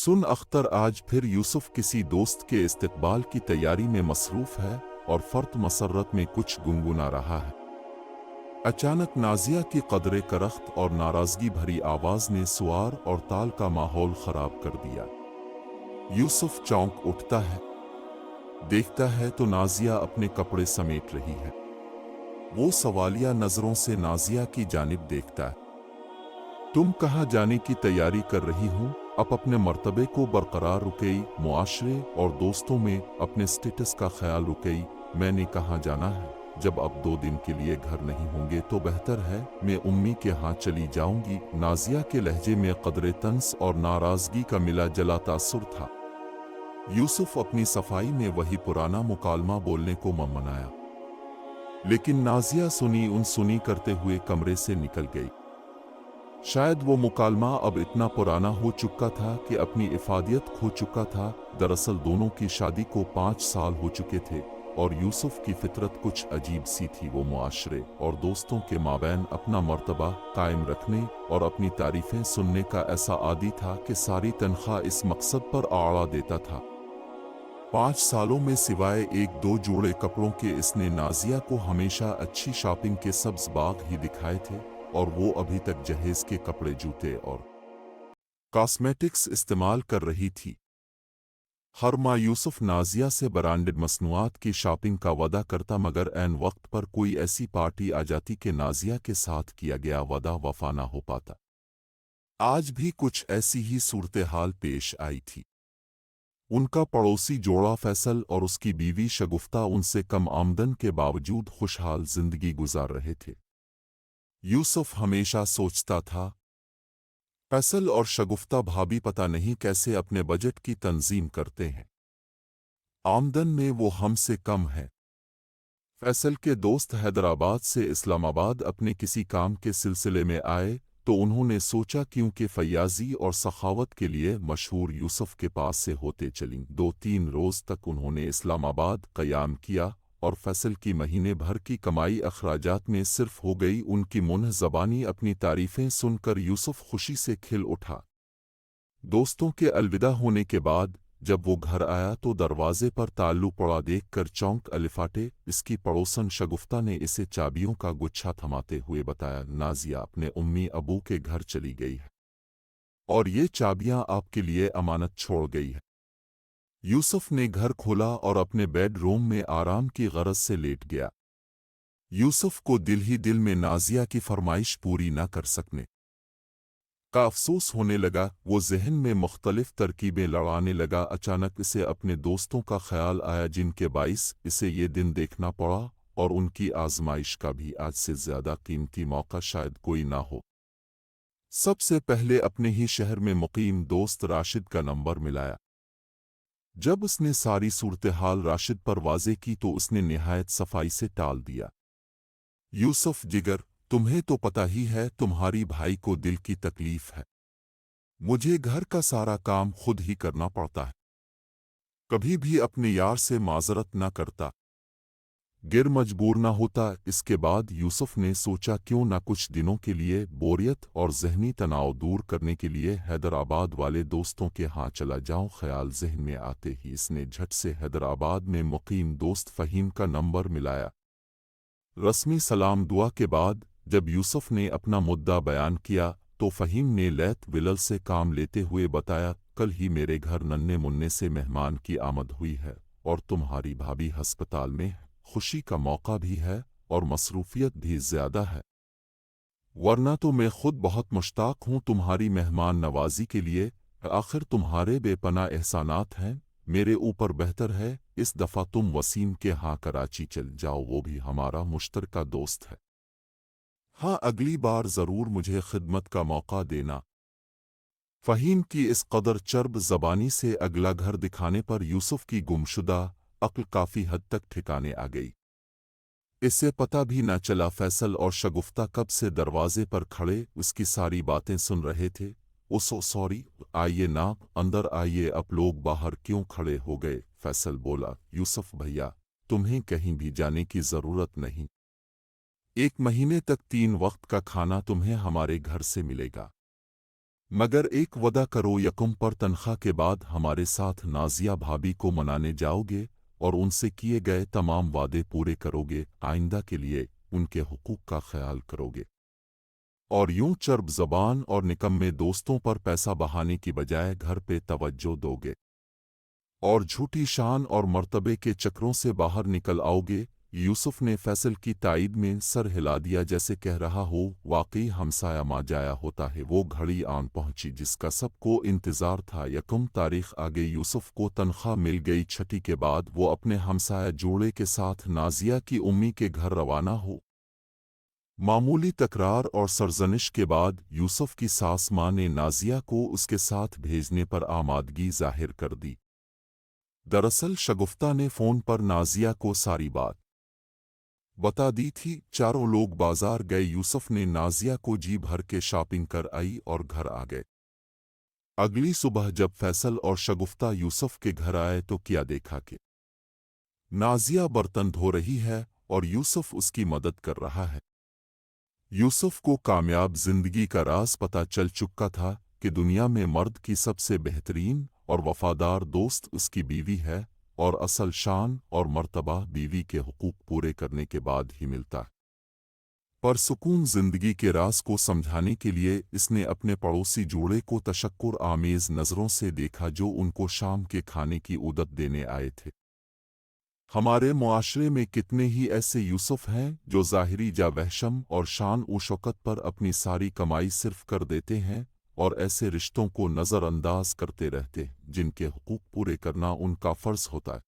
सुन अख्तर आज फिर यूसुफ किसी दोस्त के इस्तकबाल की तैयारी में मसरूफ है और फर्त मसर्रत में कुछ गुनगुना रहा है। अचानक नाजिया की कदरे करख्त और नाराजगी भरी आवाज ने सुआर और ताल का माहौल खराब कर दिया। यूसुफ चौंक उठता है, देखता है तो नाजिया अपने कपड़े समेट रही है। वो सवालिया नजरों से नाजिया की जानिब देखता है। तुम कहाँ जाने की तैयारी कर रही हो? अब अपने मर्तबे को बरकरार रुकई, मुआशरे और दोस्तों में अपने स्टेटस का ख्याल रुकई। मैंने कहाँ जाना है? जब अब 2 दिन के लिए घर नहीं होंगे तो बेहतर है मैं उम्मी के यहाँ चली जाऊंगी। नाजिया के लहजे में कदरे तंस और नाराजगी का मिला जला तासुर था। यूसुफ अपनी सफाई में वही पुराना मुकालमा बोलने को मनाया, लेकिन नाजिया सुनी करते हुए कमरे से निकल गई। शायद वो मुकालमा अब इतना पुराना हो चुका था कि अपनी इफादियत खो चुका था। दरअसल दोनों की शादी को 5 साल हो चुके थे और यूसुफ की फितरत कुछ अजीब सी थी। वो मुआशरे और दोस्तों के माबैन अपना मर्तबा कायम रखने और अपनी तारीफें सुनने का ऐसा आदी था कि सारी तनख्वाह इस मकसद पर आड़ा देता था। 5 सालों में सिवाय 1-2 जोड़े कपड़ों के इसने नाजिया को हमेशा अच्छी शॉपिंग के सब्ज बाग ही दिखाए थे और वो अभी तक जहेज के कपड़े, जूते और कॉस्मेटिक्स इस्तेमाल कर रही थी। हर माह यूसुफ नाजिया से ब्रांडेड मसनूआत की शॉपिंग का वादा करता, मगर ऐन वक्त पर कोई ऐसी पार्टी आ जाती कि नाजिया के साथ किया गया वादा वफा ना हो पाता। आज भी कुछ ऐसी ही सूरत हाल पेश आई थी। उनका पड़ोसी जोड़ा फैसल और उसकी बीवी शगुफ्ता उनसे कम आमदन के बावजूद खुशहाल जिंदगी गुजार रहे थे। यूसुफ हमेशा सोचता था, फैसल और शगुफ्ता भाभी पता नहीं कैसे अपने बजट की तंजीम करते हैं। आमदन में वो हमसे कम है। फैसल के दोस्त हैदराबाद से इस्लामाबाद अपने किसी काम के सिलसिले में आए तो उन्होंने सोचा क्योंकि फयाजी और सखावत के लिए मशहूर यूसुफ के पास से होते चलें। 2-3 रोज तक उन्होंने इस्लामाबाद क़याम किया और फैसल की महीने भर की कमाई अखराजात में सिर्फ हो गई। उनकी मुन्ह ज़बानी अपनी तारीफें सुनकर यूसुफ खुशी से खिल उठा। दोस्तों के अलविदा होने के बाद जब वो घर आया तो दरवाजे पर ताल्लु पड़ा देखकर चौंक अलिफाटे। इसकी पड़ोसन शगुफ्ता ने इसे चाबियों का गुच्छा थमाते हुए बताया, नाजिया अपने उम्मी अबू के घर चली गई है और ये चाबियां आपके लिए अमानत छोड़ गई है। यूसुफ ने घर खोला और अपने बेडरूम में आराम की गरज से लेट गया। यूसुफ को दिल ही दिल में नाजिया की फरमाइश पूरी न कर सकने का अफसोस होने लगा। वो जहन में मुख्तलिफ तरकीबें लड़ाने लगा। अचानक इसे अपने दोस्तों का ख्याल आया जिनके बाइस इसे ये दिन देखना पड़ा, और उनकी आजमाइश का भी आज से ज्यादा कीमती मौका शायद कोई ना हो। सबसे पहले अपने ही शहर में मुकीम दोस्त राशिद का नंबर मिलाया। जब उसने सारी सूरत हाल राशिद पर वाज़े की तो उसने निहायत सफाई से टाल दिया। यूसुफ जिगर, तुम्हें तो पता ही है तुम्हारी भाई को दिल की तकलीफ है। मुझे घर का सारा काम खुद ही करना पड़ता है। कभी भी अपने यार से माजरत न करता, गिर मजबूर न होता। इसके बाद यूसुफ ने सोचा क्यों न कुछ दिनों के लिए बोरियत और जहनी तनाव दूर करने के लिए हैदराबाद वाले दोस्तों के यहाँ चला जाऊं। ख्याल जहन में आते ही इसने झट से हैदराबाद में मुकीम दोस्त फ़हीम का नंबर मिलाया। रस्मी सलाम दुआ के बाद जब यूसुफ ने अपना मुद्दा बयान किया तो फ़हीम ने लैत विलल से काम लेते हुए बताया, कल ही मेरे घर नन्हे मुन्ने से मेहमान की आमद हुई है और तुम्हारी भाभी हस्पताल में है। खुशी का मौका भी है और मसरूफियत भी ज़्यादा है, वरना तो मैं खुद बहुत मुश्ताक हूँ तुम्हारी मेहमान नवाजी के लिए। आखिर तुम्हारे बेपना एहसानात हैं मेरे ऊपर। बेहतर है इस दफ़ा तुम वसीम के यहाँ कराची चल जाओ, वो भी हमारा मुश्तरका दोस्त है। हाँ, अगली बार ज़रूर मुझे खिदमत का मौका देना। फ़हीम की इस कदर चर्ब ज़बानी से अगला घर दिखाने पर यूसुफ की गुमशुदा अक्ल काफ़ी हद तक ठिकाने आ गई। इसे पता भी न चला फैसल और शगुफ्ता कब से दरवाजे पर खड़े उसकी सारी बातें सुन रहे थे। ओसो सॉरी, आइए ना, अंदर आइए। अब लोग बाहर क्यों खड़े हो गए? फैसल बोला, यूसुफ भैया तुम्हें कहीं भी जाने की ज़रूरत नहीं। 1 महीने तक 3 वक्त का खाना तुम्हें हमारे घर से मिलेगा। मगर एक वदा करो यकुम पर तनख्वाह के बाद हमारे साथ नाजिया भाभी को मनाने जाओगे और उनसे किए गए तमाम वादे पूरे करोगे, आइंदा के लिए उनके हुकूक का ख्याल करोगे और यूं चर्ब ज़बान और निकम्मे दोस्तों पर पैसा बहाने की बजाय घर पे तवज्जो दोगे और झूठी शान और मर्तबे के चक्रों से बाहर निकल आओगे। यूसुफ ने फैसल की ताईद में सर हिला दिया, जैसे कह रहा हो वाकई हमसाया मा जाया होता है। वो घड़ी आन पहुंची जिसका सबको इंतज़ार था। यकम तारीख आगे यूसुफ को तनख्वाह मिल गई। छठी के बाद वो अपने हमसाया जोड़े के साथ नाजिया की उम्मी के घर रवाना हो। मामूली तकरार और सरजनिश के बाद यूसुफ की सास माँ ने नाजिया को उसके साथ भेजने पर आमादगी जाहिर कर दी। दरअसल शगुफ्ता ने फ़ोन पर नाजिया को सारी बात बता दी थी। चारों लोग बाजार गए। यूसुफ ने नाजिया को जी भर के शॉपिंग कर आई और घर आ गए। अगली सुबह जब फैसल और शगुफ्ता यूसुफ के घर आए तो क्या देखा कि नाजिया बर्तन धो रही है और यूसुफ उसकी मदद कर रहा है। यूसुफ को कामयाब जिंदगी का राज पता चल चुका था कि दुनिया में मर्द की सबसे बेहतरीन और वफादार दोस्त उसकी बीवी है और असल शान और मर्तबा बीवी के हुकूक पूरे करने के बाद ही मिलता है। पर सुकून जिंदगी के राज को समझाने के लिए इसने अपने पड़ोसी जोड़े को तशक्कुर आमेज नज़रों से देखा जो उनको शाम के खाने की उदत देने आए थे। हमारे मुआशरे में कितने ही ऐसे यूसुफ हैं जो ज़ाहिरी जा वहशम और शान व शौकत पर अपनी सारी कमाई सिर्फ कर देते हैं और ऐसे रिश्तों को नज़रअंदाज करते रहते हैं जिनके हुकूक पूरे करना उनका फ़र्ज़ होता है।